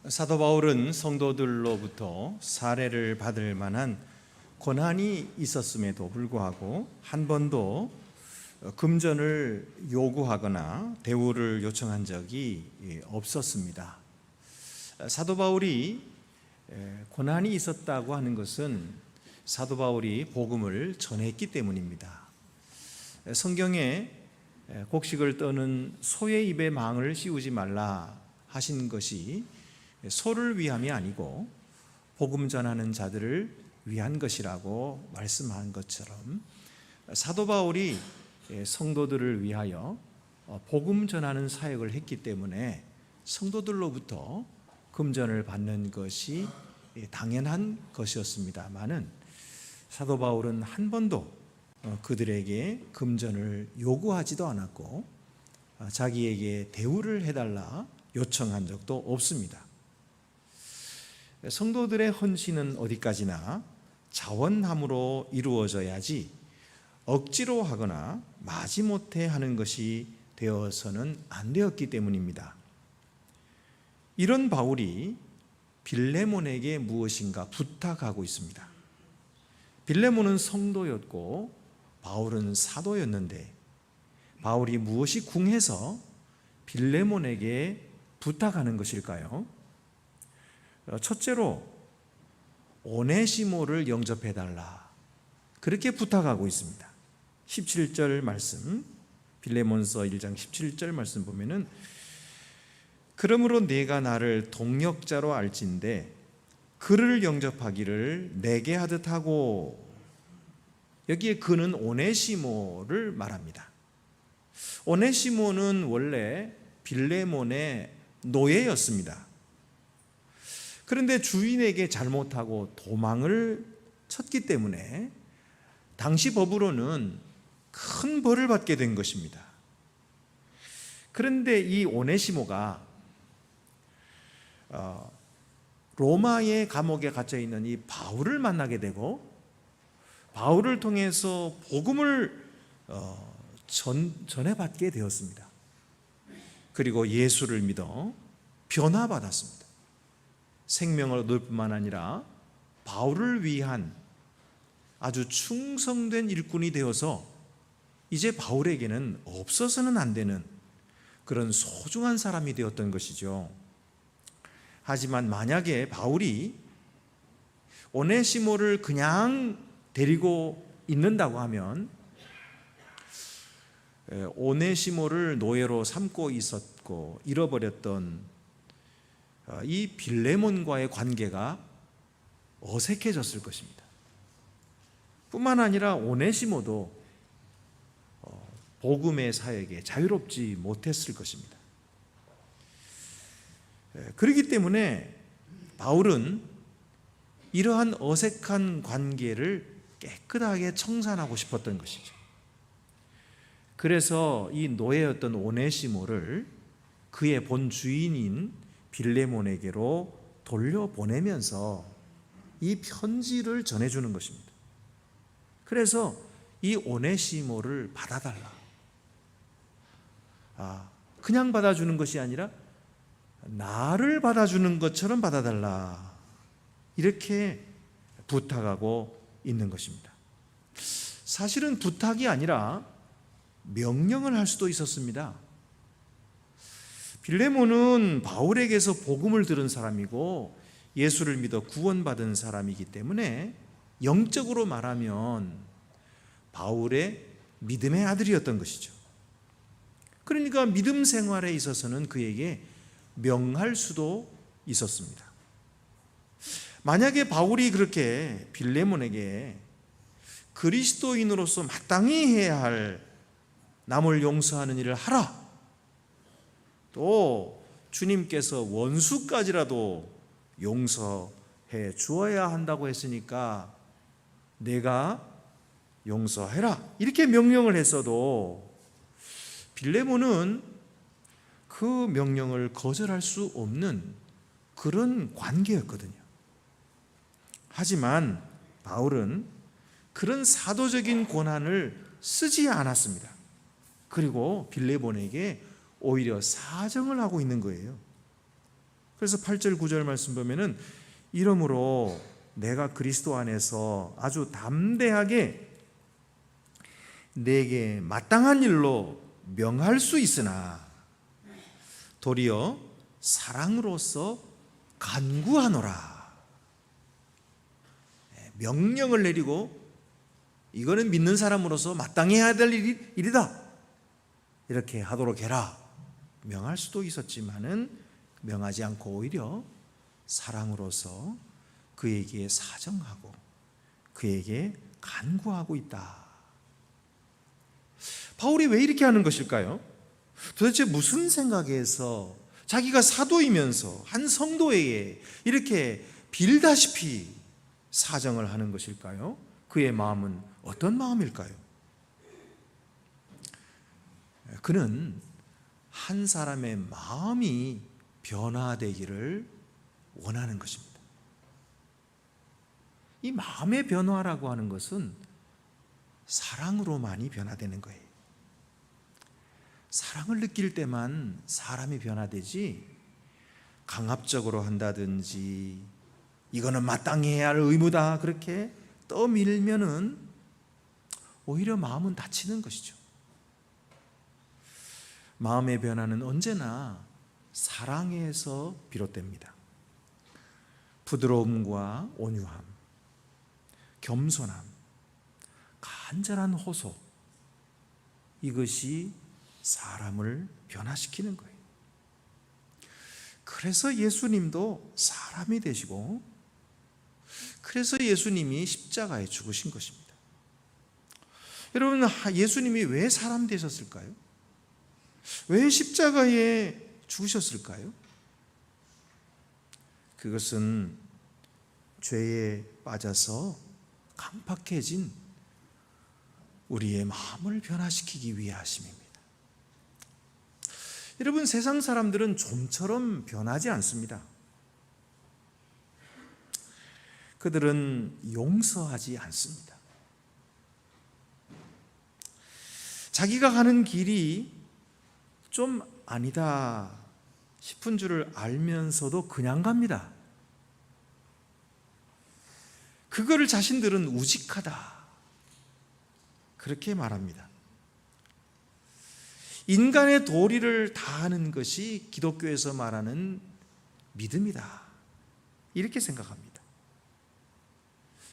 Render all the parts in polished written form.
사도 바울은 성도들로부터 사례를 받을 만한 권한이 있었음에도 불구하고 한 번도 금전을 요구하거나 대우를 요청한 적이 없었습니다. 사도 바울이 권한이 있었다고 하는 것은 사도 바울이 복음을 전했기 때문입니다. 성경에 곡식을 떠는 소의 입에 망을 씌우지 말라 하신 것이 소를 위함이 아니고 복음 전하는 자들을 위한 것이라고 말씀한 것처럼 사도 바울이 성도들을 위하여 복음 전하는 사역을 했기 때문에 성도들로부터 금전을 받는 것이 당연한 것이었습니다마는 사도 바울은 한 번도 그들에게 금전을 요구하지도 않았고 자기에게 대우를 해달라 요청한 적도 없습니다. 성도들의 헌신은 어디까지나 자원함으로 이루어져야지 억지로 하거나 마지못해 하는 것이 되어서는 안 되었기 때문입니다. 이런 바울이 빌레몬에게 무엇인가 부탁하고 있습니다. 빌레몬은 성도였고 바울은 사도였는데 바울이 무엇이 궁해서 빌레몬에게 부탁하는 것일까요? 첫째로 오네시모를 영접해달라 그렇게 부탁하고 있습니다. 17절 말씀, 빌레몬서 1장 17절 말씀 보면은 그러므로 네가 나를 동역자로 알진대 그를 영접하기를 내게 하듯 하고, 여기에 그는 오네시모를 말합니다. 오네시모는 원래 빌레몬의 노예였습니다. 그런데 주인에게 잘못하고 도망을 쳤기 때문에 당시 법으로는 큰 벌을 받게 된 것입니다. 그런데 이 오네시모가 로마의 감옥에 갇혀 있는 이 바울을 만나게 되고 바울을 통해서 복음을 전해받게 되었습니다. 그리고 예수를 믿어 변화받았습니다. 생명을 얻을 뿐만 아니라 바울을 위한 아주 충성된 일꾼이 되어서 이제 바울에게는 없어서는 안 되는 그런 소중한 사람이 되었던 것이죠. 하지만 만약에 바울이 오네시모를 그냥 데리고 있는다고 하면 오네시모를 노예로 삼고 있었고 잃어버렸던 이 빌레몬과의 관계가 어색해졌을 것입니다. 뿐만 아니라 오네시모도 복음의 사역에 자유롭지 못했을 것입니다. 그렇기 때문에 바울은 이러한 어색한 관계를 깨끗하게 청산하고 싶었던 것이죠. 그래서 이 노예였던 오네시모를 그의 본 주인인 빌레몬에게로 돌려보내면서 이 편지를 전해주는 것입니다. 그래서 이 오네시모를 받아달라. 그냥 받아주는 것이 아니라 나를 받아주는 것처럼 받아달라. 이렇게 부탁하고 있는 것입니다. 사실은 부탁이 아니라 명령을 할 수도 있었습니다. 빌레몬은 바울에게서 복음을 들은 사람이고 예수를 믿어 구원받은 사람이기 때문에 영적으로 말하면 바울의 믿음의 아들이었던 것이죠. 그러니까 믿음 생활에 있어서는 그에게 명할 수도 있었습니다. 만약에 바울이 그렇게 빌레몬에게 그리스도인으로서 마땅히 해야 할 남을 용서하는 일을 하라, 또 주님께서 원수까지라도 용서해 주어야 한다고 했으니까 내가 용서해라 이렇게 명령을 했어도 빌레몬은 그 명령을 거절할 수 없는 그런 관계였거든요. 하지만 바울은 그런 사도적인 권한을 쓰지 않았습니다. 그리고 빌레몬에게 오히려 사정을 하고 있는 거예요. 그래서 8절 9절 말씀 보면은 이러므로 내가 그리스도 안에서 아주 담대하게 내게 마땅한 일로 명할 수 있으나 도리어 사랑으로서 간구하노라. 명령을 내리고 이거는 믿는 사람으로서 마땅히 해야 될 일이다, 이렇게 하도록 해라 명할 수도 있었지만은 명하지 않고 오히려 사랑으로서 그에게 사정하고 그에게 간구하고 있다. 바울이 왜 이렇게 하는 것일까요? 도대체 무슨 생각에서 자기가 사도이면서 한 성도에게 이렇게 빌다시피 사정을 하는 것일까요? 그의 마음은 어떤 마음일까요? 그는 한 사람의 마음이 변화되기를 원하는 것입니다. 이 마음의 변화라고 하는 것은 사랑으로만이 변화되는 거예요. 사랑을 느낄 때만 사람이 변화되지, 강압적으로 한다든지 이거는 마땅히 해야 할 의무다 그렇게 떠밀면은 오히려 마음은 다치는 것이죠. 마음의 변화는 언제나 사랑에서 비롯됩니다. 부드러움과 온유함, 겸손함, 간절한 호소, 이것이 사람을 변화시키는 거예요. 그래서 예수님도 사람이 되시고, 그래서 예수님이 십자가에 죽으신 것입니다. 여러분, 예수님이 왜 사람 되셨을까요? 왜 십자가에 죽으셨을까요? 그것은 죄에 빠져서 강팍해진 우리의 마음을 변화시키기 위해 하심입니다. 여러분, 세상 사람들은 좀처럼 변하지 않습니다. 그들은 용서하지 않습니다. 자기가 가는 길이 좀 아니다 싶은 줄을 알면서도 그냥 갑니다. 그거를 자신들은 우직하다 그렇게 말합니다. 인간의 도리를 다하는 것이 기독교에서 말하는 믿음이다 이렇게 생각합니다.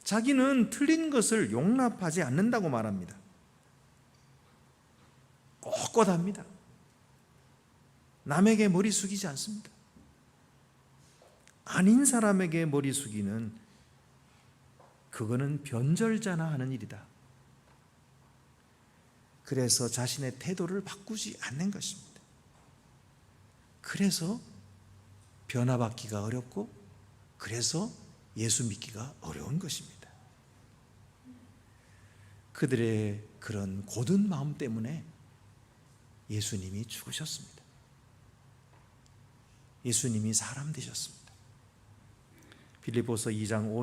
자기는 틀린 것을 용납하지 않는다고 말합니다. 꼿꼿합니다. 남에게 머리 숙이지 않습니다. 아닌 사람에게 머리 숙이는, 그거는 변절자나 하는 일이다. 그래서 자신의 태도를 바꾸지 않는 것입니다. 그래서 변화받기가 어렵고, 그래서 예수 믿기가 어려운 것입니다. 그들의 그런 고든 마음 때문에 예수님이 죽으셨습니다. 예수님이 사람 되셨습니다. 빌립보서 2장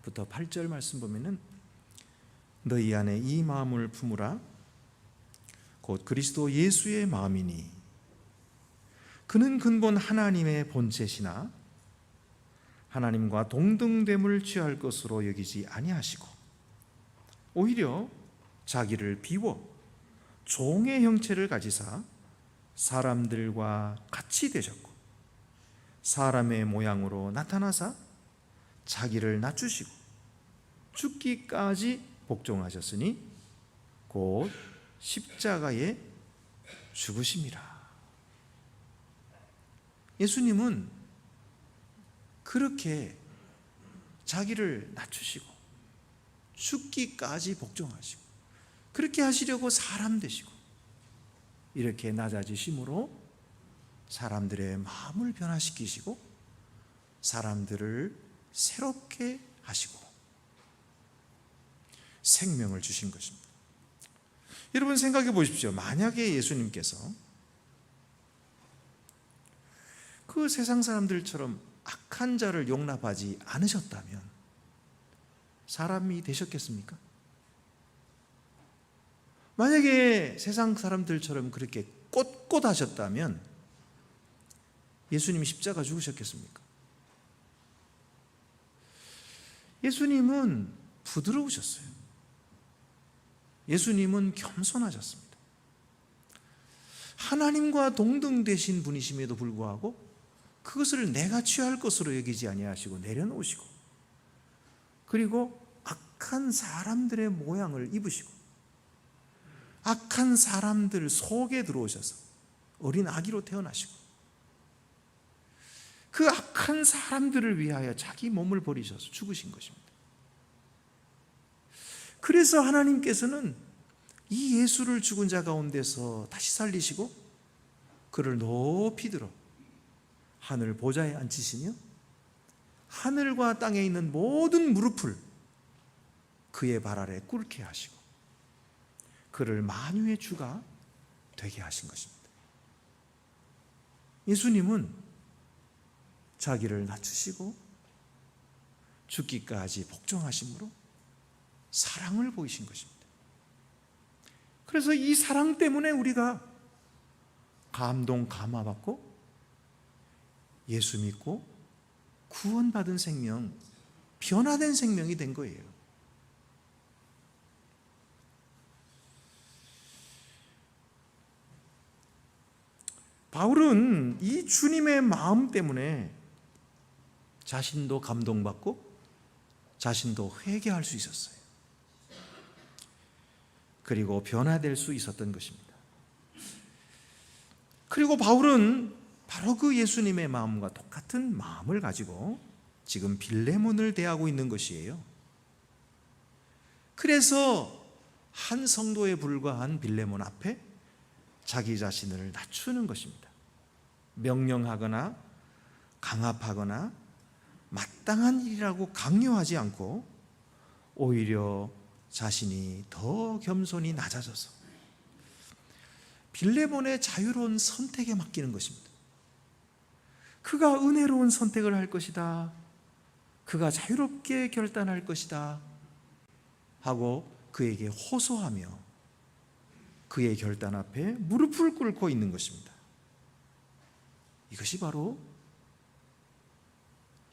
5절부터 8절 말씀 보면은 너희 안에 이 마음을 품으라. 곧 그리스도 예수의 마음이니 그는 근본 하나님의 본체시나 하나님과 동등됨을 취할 것으로 여기지 아니하시고 오히려 자기를 비워 종의 형체를 가지사 사람들과 같이 되셨고 사람의 모양으로 나타나사 자기를 낮추시고 죽기까지 복종하셨으니 곧 십자가에 죽으심이라. 예수님은 그렇게 자기를 낮추시고 죽기까지 복종하시고 그렇게 하시려고 사람 되시고 이렇게 낮아지심으로 사람들의 마음을 변화시키시고 사람들을 새롭게 하시고 생명을 주신 것입니다. 여러분 생각해 보십시오. 만약에 예수님께서 그 세상 사람들처럼 악한 자를 용납하지 않으셨다면 사람이 되셨겠습니까? 만약에 세상 사람들처럼 그렇게 꼿꼿하셨다면 예수님이 십자가 죽으셨겠습니까? 예수님은 부드러우셨어요. 예수님은 겸손하셨습니다. 하나님과 동등되신 분이심에도 불구하고 그것을 내가 취할 것으로 여기지 아니하시고 내려놓으시고, 그리고 악한 사람들의 모양을 입으시고 악한 사람들 속에 들어오셔서 어린 아기로 태어나시고 그 악한 사람들을 위하여 자기 몸을 버리셔서 죽으신 것입니다. 그래서 하나님께서는 이 예수를 죽은 자 가운데서 다시 살리시고 그를 높이 들어 하늘 보좌에 앉히시며 하늘과 땅에 있는 모든 무릎을 그의 발 아래 꿇게 하시고 그를 만유의 주가 되게 하신 것입니다. 예수님은 자기를 낮추시고 죽기까지 복종하심으로 사랑을 보이신 것입니다. 그래서 이 사랑 때문에 우리가 감동, 감화받고 예수 믿고 구원받은 생명, 변화된 생명이 된 거예요. 바울은 이 주님의 마음 때문에 자신도 감동받고 자신도 회개할 수 있었어요. 그리고 변화될 수 있었던 것입니다. 그리고 바울은 바로 그 예수님의 마음과 똑같은 마음을 가지고 지금 빌레몬을 대하고 있는 것이에요. 그래서 한 성도에 불과한 빌레몬 앞에 자기 자신을 낮추는 것입니다. 명령하거나 강압하거나 마땅한 일이라고 강요하지 않고 오히려 자신이 더 겸손히 낮아져서 빌레몬의 자유로운 선택에 맡기는 것입니다. 그가 은혜로운 선택을 할 것이다, 그가 자유롭게 결단할 것이다 하고 그에게 호소하며 그의 결단 앞에 무릎을 꿇고 있는 것입니다. 이것이 바로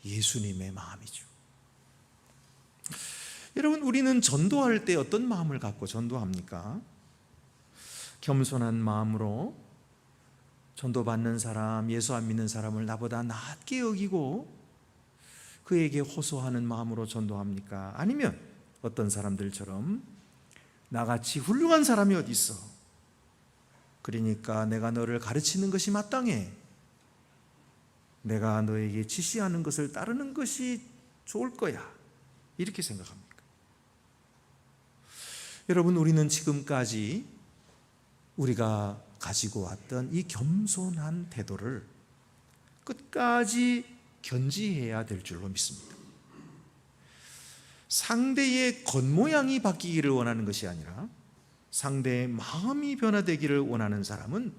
예수님의 마음이죠. 여러분, 우리는 전도할 때 어떤 마음을 갖고 전도합니까? 겸손한 마음으로 전도받는 사람, 예수 안 믿는 사람을 나보다 낮게 여기고 그에게 호소하는 마음으로 전도합니까? 아니면 어떤 사람들처럼 나같이 훌륭한 사람이 어디 있어, 그러니까 내가 너를 가르치는 것이 마땅해, 내가 너에게 지시하는 것을 따르는 것이 좋을 거야, 이렇게 생각합니까? 여러분, 우리는 지금까지 우리가 가지고 왔던 이 겸손한 태도를 끝까지 견지해야 될 줄로 믿습니다. 상대의 겉모양이 바뀌기를 원하는 것이 아니라 상대의 마음이 변화되기를 원하는 사람은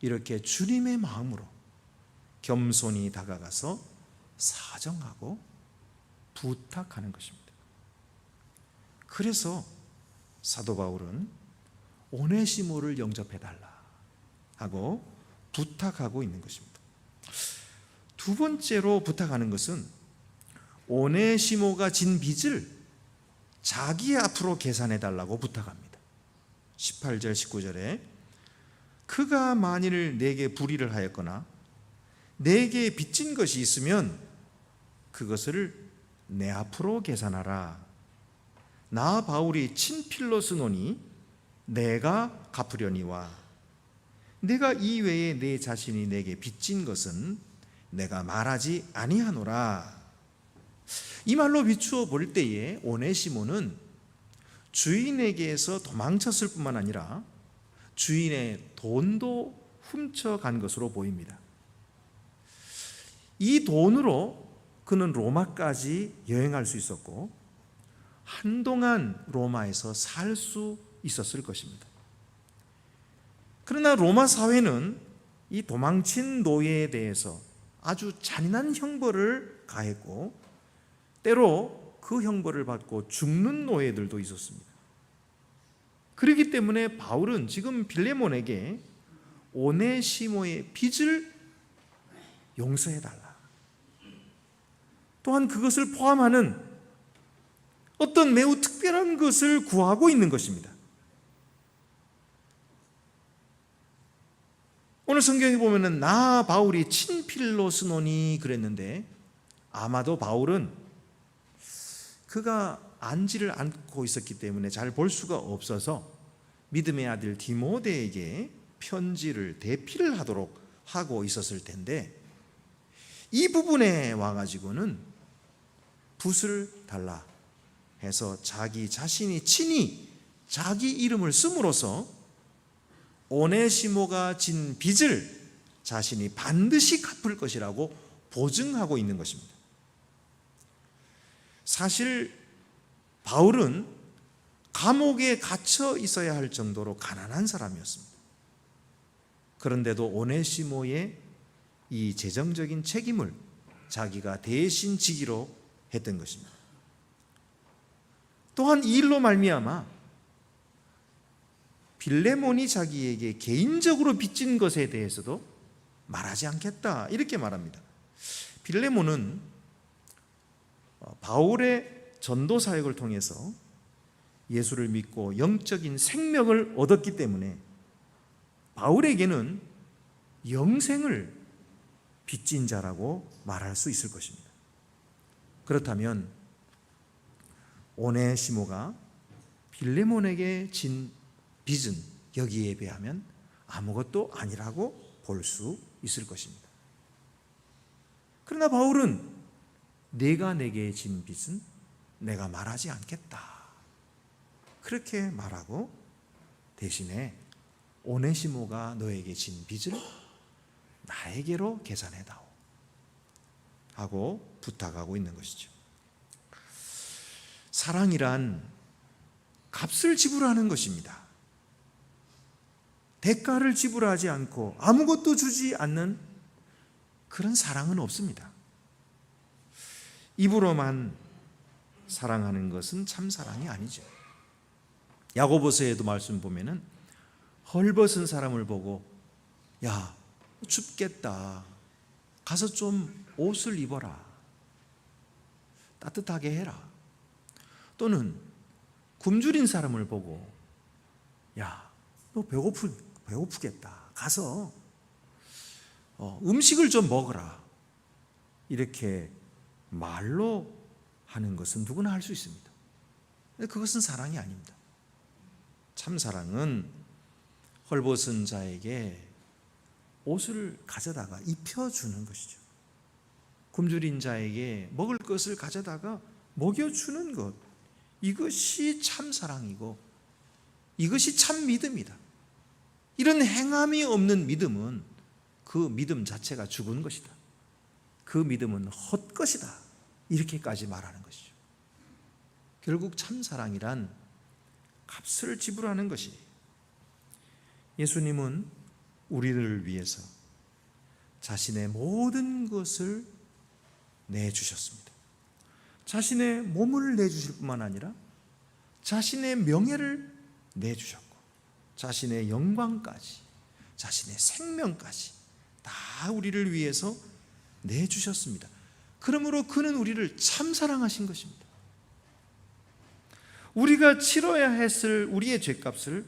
이렇게 주님의 마음으로 겸손히 다가가서 사정하고 부탁하는 것입니다. 그래서 사도 바울은 오네시모를 영접해달라 하고 부탁하고 있는 것입니다. 두 번째로 부탁하는 것은 오네시모가 진 빚을 자기 앞으로 계산해달라고 부탁합니다. 18절 19절에 그가 만일 내게 불의를 하였거나 내게 빚진 것이 있으면 그것을 내 앞으로 계산하라. 나 바울이 친필로 쓰노니 내가 갚으려니와 내가 이외에 내 자신이 내게 빚진 것은 내가 말하지 아니하노라. 이 말로 비추어 볼 때에 오네시모는 주인에게서 도망쳤을 뿐만 아니라 주인의 돈도 훔쳐간 것으로 보입니다. 이 돈으로 그는 로마까지 여행할 수 있었고 한동안 로마에서 살 수 있었을 것입니다. 그러나 로마 사회는 이 도망친 노예에 대해서 아주 잔인한 형벌을 가했고 때로 그 형벌을 받고 죽는 노예들도 있었습니다. 그렇기 때문에 바울은 지금 빌레몬에게 오네시모의 빚을 용서해달라. 또한 그것을 포함하는 어떤 매우 특별한 것을 구하고 있는 것입니다. 오늘 성경에 보면은 나 바울이 친필로 쓰노니 그랬는데, 아마도 바울은 그가 안지를 않고 있었기 때문에 잘 볼 수가 없어서 믿음의 아들 디모데에게 편지를 대필을 하도록 하고 있었을 텐데, 이 부분에 와가지고는 붓을 달라 해서 자기 자신이 친히 자기 이름을 씀으로써 오네시모가 진 빚을 자신이 반드시 갚을 것이라고 보증하고 있는 것입니다. 사실 바울은 감옥에 갇혀 있어야 할 정도로 가난한 사람이었습니다. 그런데도 오네시모의 이 재정적인 책임을 자기가 대신 지기로 했던 것입니다. 또한 이 일로 말미암아 빌레몬이 자기에게 개인적으로 빚진 것에 대해서도 말하지 않겠다, 이렇게 말합니다. 빌레몬은 바울의 전도 사역을 통해서 예수를 믿고 영적인 생명을 얻었기 때문에 바울에게는 영생을 빚진 자라고 말할 수 있을 것입니다. 그렇다면 오네시모가 빌레몬에게 진 빚은 여기에 비하면 아무것도 아니라고 볼 수 있을 것입니다. 그러나 바울은 네가 내게 진 빚은 내가 말하지 않겠다, 그렇게 말하고 대신에 오네시모가 너에게 진 빚을 나에게로 계산해다오 하고 부탁하고 있는 것이죠. 사랑이란 값을 지불하는 것입니다. 대가를 지불하지 않고 아무것도 주지 않는 그런 사랑은 없습니다. 입으로만 사랑하는 것은 참 사랑이 아니죠. 야고보서에도 말씀 보면은 헐벗은 사람을 보고 야, 춥겠다, 가서 좀 옷을 입어라, 따뜻하게 해라. 또는 굶주린 사람을 보고 야, 너 배고프겠다, 가서 음식을 좀 먹어라, 이렇게 말로 하는 것은 누구나 할 수 있습니다. 그것은 사랑이 아닙니다. 참 사랑은 헐벗은 자에게 옷을 가져다가 입혀주는 것이죠. 굶주린 자에게 먹을 것을 가져다가 먹여주는 것, 이것이 참 사랑이고 이것이 참 믿음이다. 이런 행함이 없는 믿음은 그 믿음 자체가 죽은 것이다. 그 믿음은 헛것이다, 이렇게까지 말하는 것이죠. 결국 참 사랑이란 값을 지불하는 것이, 예수님은 우리를 위해서 자신의 모든 것을 내주셨습니다. 자신의 몸을 내주실 뿐만 아니라 자신의 명예를 내주셨고 자신의 영광까지, 자신의 생명까지 다 우리를 위해서 내주셨습니다. 그러므로 그는 우리를 참 사랑하신 것입니다. 우리가 치러야 했을 우리의 죄값을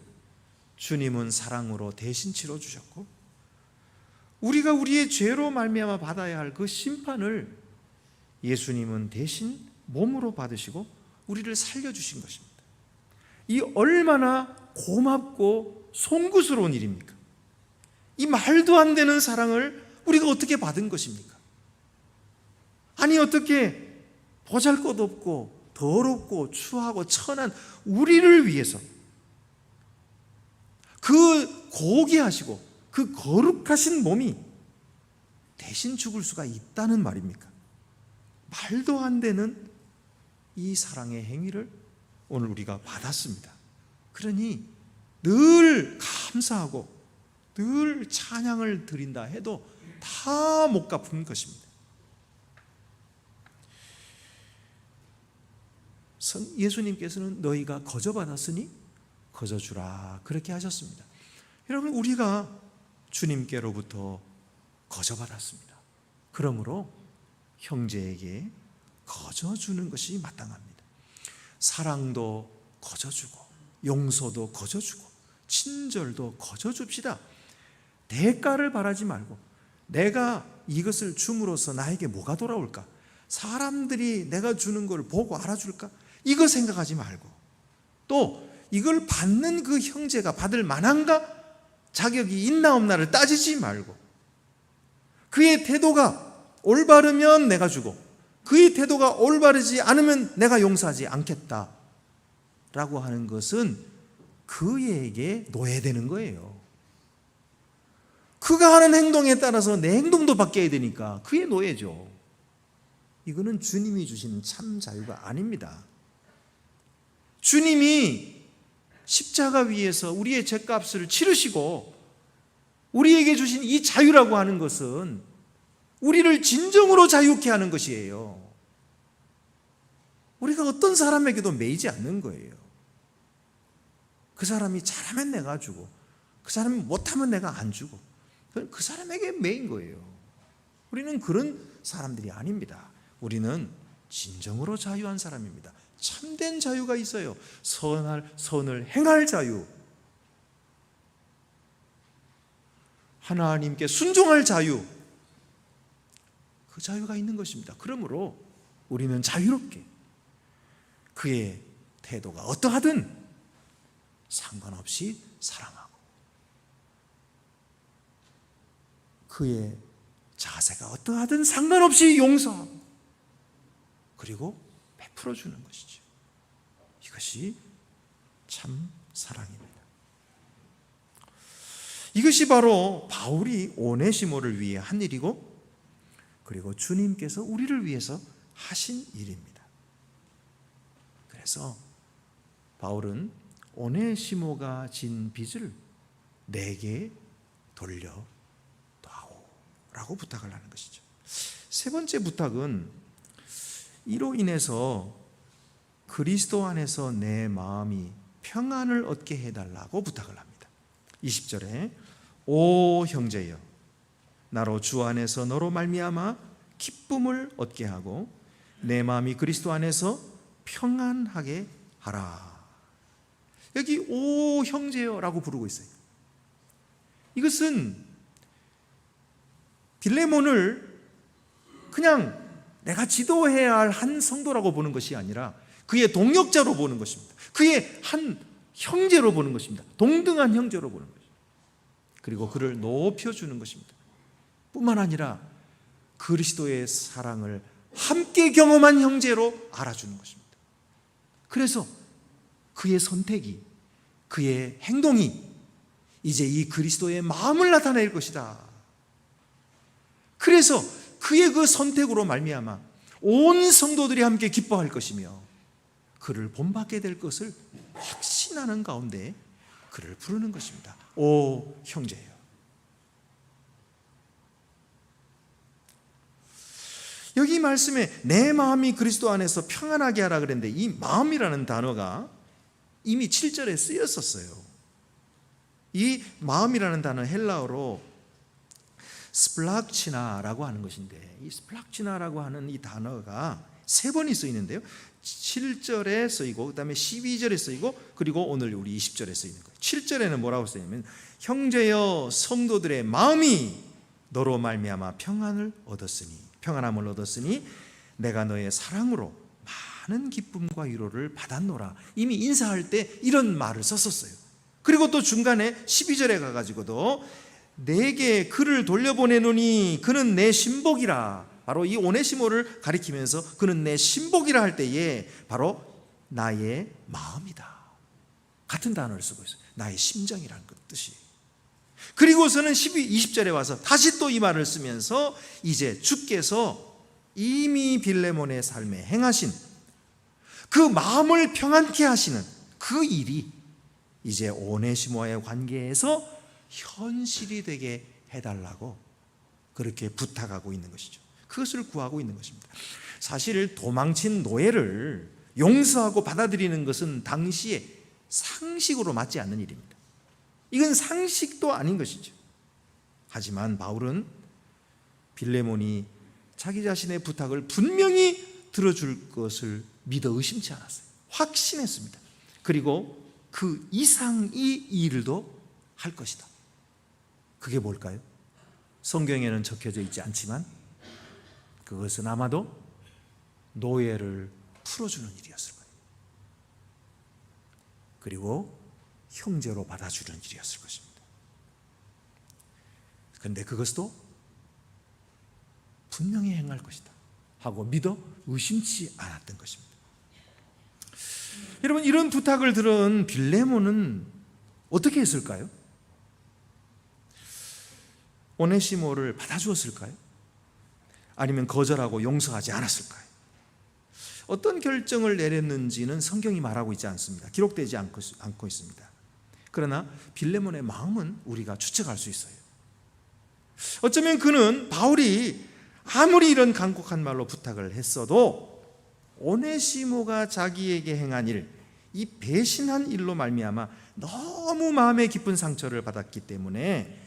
주님은 사랑으로 대신 치러주셨고, 우리가 우리의 죄로 말미암아 받아야 할 그 심판을 예수님은 대신 몸으로 받으시고 우리를 살려주신 것입니다. 이 얼마나 고맙고 송구스러운 일입니까? 이 말도 안 되는 사랑을 우리가 어떻게 받은 것입니까? 아니, 어떻게 보잘것없고 더럽고 추하고 천한 우리를 위해서 그 고귀하시고 그 거룩하신 몸이 대신 죽을 수가 있다는 말입니까? 말도 안 되는 이 사랑의 행위를 오늘 우리가 받았습니다. 그러니 늘 감사하고 늘 찬양을 드린다 해도 다 못 갚은 것입니다. 예수님께서는 너희가 거저받았으니 거저주라, 그렇게 하셨습니다. 여러분, 우리가 주님께로부터 거저받았습니다. 그러므로 형제에게 거저주는 것이 마땅합니다. 사랑도 거저주고 용서도 거저주고 친절도 거저줍시다. 대가를 바라지 말고 내가 이것을 줌으로써 나에게 뭐가 돌아올까? 사람들이 내가 주는 걸 보고 알아줄까? 이거 생각하지 말고 또 이걸 받는 그 형제가 받을 만한가? 자격이 있나 없나를 따지지 말고 그의 태도가 올바르면 내가 주고 그의 태도가 올바르지 않으면 내가 용서하지 않겠다 라고 하는 것은 그에게 노예되는 거예요. 그가 하는 행동에 따라서 내 행동도 바뀌어야 되니까 그의 노예죠. 이거는 주님이 주시는 참 자유가 아닙니다. 주님이 십자가 위에서 우리의 죄값을 치르시고 우리에게 주신 이 자유라고 하는 것은 우리를 진정으로 자유케 하는 것이에요. 우리가 어떤 사람에게도 매이지 않는 거예요. 그 사람이 잘하면 내가 주고 그 사람이 못하면 내가 안 주고 그 사람에게 매인 거예요. 우리는 그런 사람들이 아닙니다. 우리는 진정으로 자유한 사람입니다. 참된 자유가 있어요. 선을 행할 자유, 하나님께 순종할 자유, 그 자유가 있는 것입니다. 그러므로 우리는 자유롭게 그의 태도가 어떠하든 상관없이 사랑하고 그의 자세가 어떠하든 상관없이 용서하고 그리고 베풀어주는 것이죠. 이것이 참 사랑입니다. 이것이 바로 바울이 오네시모를 위해 한 일이고 그리고 주님께서 우리를 위해서 하신 일입니다. 그래서 바울은 오네시모가 진 빚을 내게 돌려다오 라고 부탁을 하는 것이죠. 세 번째 부탁은 이로 인해서 그리스도 안에서 내 마음이 평안을 얻게 해달라고 부탁을 합니다. 20절에 오 형제여 나로 주 안에서 너로 말미암아 기쁨을 얻게 하고 내 마음이 그리스도 안에서 평안하게 하라. 여기 오 형제여 라고 부르고 있어요. 이것은 빌레몬을 그냥 내가 지도해야 할 한 성도라고 보는 것이 아니라 그의 동역자로 보는 것입니다. 그의 한 형제로 보는 것입니다. 동등한 형제로 보는 것입니다. 그리고 그를 높여주는 것입니다. 뿐만 아니라 그리스도의 사랑을 함께 경험한 형제로 알아주는 것입니다. 그래서 그의 선택이, 그의 행동이 이제 이 그리스도의 마음을 나타낼 것이다. 그래서 그의 그 선택으로 말미암아 온 성도들이 함께 기뻐할 것이며 그를 본받게 될 것을 확신하는 가운데 그를 부르는 것입니다. 오 형제여. 여기 말씀에 내 마음이 그리스도 안에서 평안하게 하라 그랬는데 이 마음이라는 단어가 이미 7절에 쓰였었어요. 이 마음이라는 단어 헬라어로 스플락치나라고 하는 것인데 이 스플락치나라고 하는 이 단어가 세 번이 쓰이는데요. 7절에 쓰이고 그다음에 12절에 쓰이고 그리고 오늘 우리 20절에 쓰이는 거예요. 7절에는 뭐라고 쓰냐면 형제여 성도들의 마음이 너로 말미암아 평안함을 얻었으니 내가 너의 사랑으로 많은 기쁨과 위로를 받았노라. 이미 인사할 때 이런 말을 썼었어요. 그리고 또 중간에 12절에 가가지고도 내게 그를 돌려보내노니 그는 내 신복이라. 바로 이 오네시모를 가리키면서 그는 내 신복이라 할 때에 바로 나의 마음이다. 같은 단어를 쓰고 있어요. 나의 심정이라는 그 뜻이. 그리고서는 20절에 와서 다시 또 이 말을 쓰면서 이제 주께서 이미 빌레몬의 삶에 행하신 그 마음을 평안케 하시는 그 일이 이제 오네시모와의 관계에서 현실이 되게 해달라고 그렇게 부탁하고 있는 것이죠. 그것을 구하고 있는 것입니다. 사실 도망친 노예를 용서하고 받아들이는 것은 당시에 상식으로 맞지 않는 일입니다. 이건 상식도 아닌 것이죠. 하지만 바울은 빌레몬이 자기 자신의 부탁을 분명히 들어줄 것을 믿어 의심치 않았어요. 확신했습니다. 그리고 그 이상의 일도 할 것이다. 그게 뭘까요? 성경에는 적혀져 있지 않지만 그것은 아마도 노예를 풀어주는 일이었을 거예요. 그리고 형제로 받아주는 일이었을 것입니다. 그런데 그것도 분명히 행할 것이다 하고 믿어 의심치 않았던 것입니다. 여러분, 이런 부탁을 들은 빌레몬은 어떻게 했을까요? 오네시모를 받아주었을까요? 아니면 거절하고 용서하지 않았을까요? 어떤 결정을 내렸는지는 성경이 말하고 있지 않습니다. 기록되지 않고 있습니다. 그러나 빌레몬의 마음은 우리가 추측할 수 있어요. 어쩌면 그는 바울이 아무리 이런 간곡한 말로 부탁을 했어도 오네시모가 자기에게 행한 일, 이 배신한 일로 말미암아 너무 마음에 깊은 상처를 받았기 때문에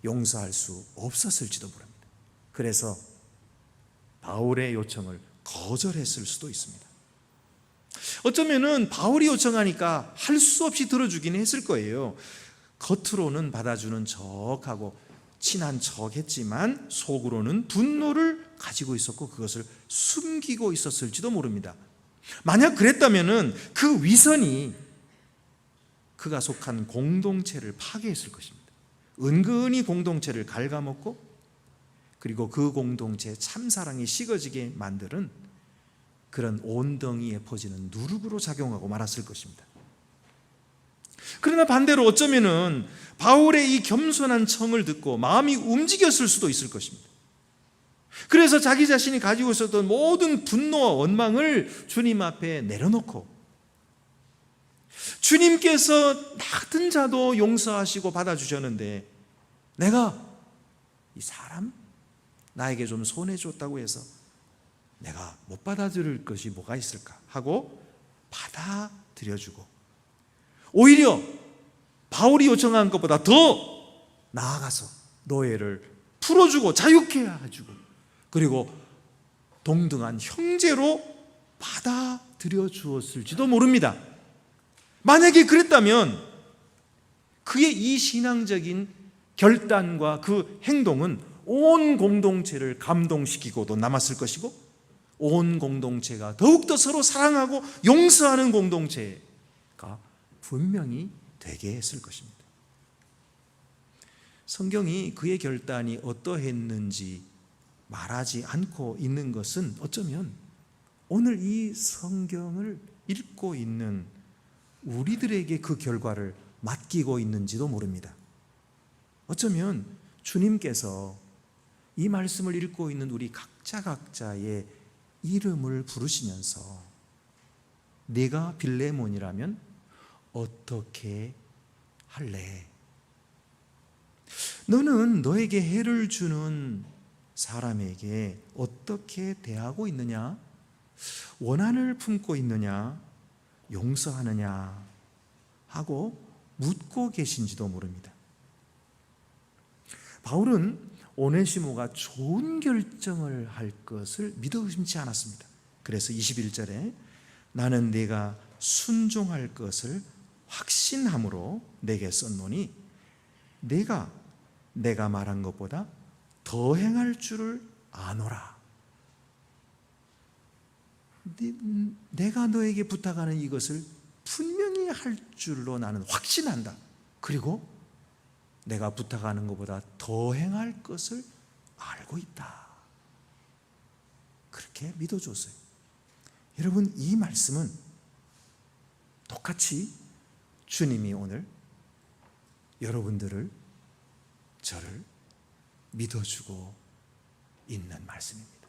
용서할 수 없었을지도 모릅니다. 그래서 바울의 요청을 거절했을 수도 있습니다. 어쩌면은 바울이 요청하니까 할 수 없이 들어주긴 했을 거예요. 겉으로는 받아주는 척하고 친한 척 했지만 속으로는 분노를 가지고 있었고 그것을 숨기고 있었을지도 모릅니다. 만약 그랬다면은 그 위선이 그가 속한 공동체를 파괴했을 것입니다. 은근히 공동체를 갉아먹고 그리고 그 공동체의 참사랑이 식어지게 만드는 그런 온덩이에 퍼지는 누룩으로 작용하고 말았을 것입니다. 그러나 반대로 어쩌면은 바울의 이 겸손한 청을 듣고 마음이 움직였을 수도 있을 것입니다. 그래서 자기 자신이 가지고 있었던 모든 분노와 원망을 주님 앞에 내려놓고 주님께서 나같은 자도 용서하시고 받아주셨는데 내가 이 사람 나에게 좀 손해줬다고 해서 내가 못 받아들일 것이 뭐가 있을까 하고 받아들여주고 오히려 바울이 요청한 것보다 더 나아가서 노예를 풀어주고 자유케 해주고 그리고 동등한 형제로 받아들여 주었을지도 모릅니다. 만약에 그랬다면 그의 이 신앙적인 결단과 그 행동은 온 공동체를 감동시키고도 남았을 것이고 온 공동체가 더욱더 서로 사랑하고 용서하는 공동체가 분명히 되게 했을 것입니다. 성경이 그의 결단이 어떠했는지 말하지 않고 있는 것은 어쩌면 오늘 이 성경을 읽고 있는 우리들에게 그 결과를 맡기고 있는지도 모릅니다. 어쩌면 주님께서 이 말씀을 읽고 있는 우리 각자의 이름을 부르시면서 네가 빌레몬이라면 어떻게 할래? 너는 너에게 해를 주는 사람에게 어떻게 대하고 있느냐? 원한을 품고 있느냐? 용서하느냐? 하고 묻고 계신지도 모릅니다. 바울은 오네시모가 좋은 결정을 할 것을 믿어 의심치 않았습니다. 그래서 21절에 나는 네가 순종할 것을 확신함으로 내게 썼노니 내가 말한 것보다 더 행할 줄을 아노라. 내가 너에게 부탁하는 이것을 분명히 할 줄로 나는 확신한다. 그리고 내가 부탁하는 것보다 더 행할 것을 알고 있다. 그렇게 믿어줬어요. 여러분, 이 말씀은 똑같이 주님이 오늘 여러분들을 저를 믿어주고 있는 말씀입니다.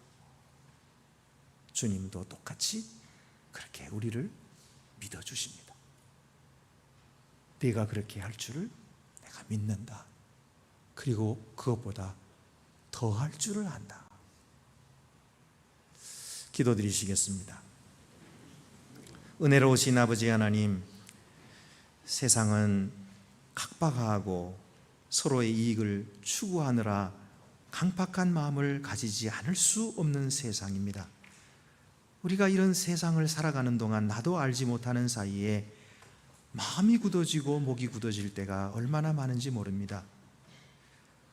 주님도 똑같이 그렇게 우리를 믿어주십니다. 네가 그렇게 할 줄을 내가 믿는다. 그리고 그것보다 더 할 줄을 안다. 기도드리시겠습니다. 은혜로우신 아버지 하나님, 세상은 각박하고 서로의 이익을 추구하느라 강팍한 마음을 가지지 않을 수 없는 세상입니다. 우리가 이런 세상을 살아가는 동안 나도 알지 못하는 사이에 마음이 굳어지고 목이 굳어질 때가 얼마나 많은지 모릅니다.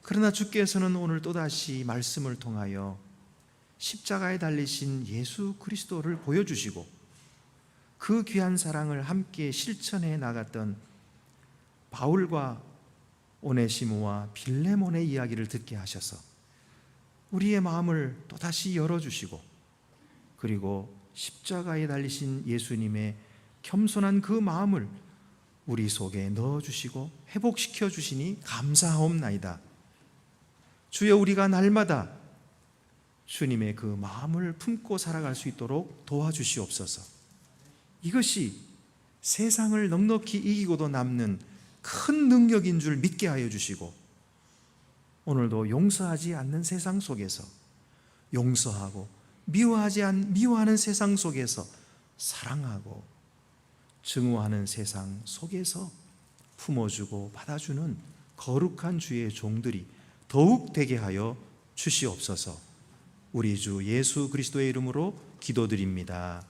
그러나 주께서는 오늘 또다시 말씀을 통하여 십자가에 달리신 예수 그리스도를 보여주시고 그 귀한 사랑을 함께 실천해 나갔던 바울과 오네시모와 빌레몬의 이야기를 듣게 하셔서 우리의 마음을 또다시 열어주시고, 그리고 십자가에 달리신 예수님의 겸손한 그 마음을 우리 속에 넣어주시고 회복시켜 주시니 감사하옵나이다. 주여, 우리가 날마다 주님의 그 마음을 품고 살아갈 수 있도록 도와주시옵소서. 이것이 세상을 넉넉히 이기고도 남는 큰 능력인 줄 믿게 하여 주시고, 오늘도 용서하지 않는 세상 속에서 용서하고 미워하는 세상 속에서 사랑하고 증오하는 세상 속에서 품어주고 받아주는 거룩한 주의 종들이 더욱 되게 하여 주시옵소서. 우리 주 예수 그리스도의 이름으로 기도드립니다.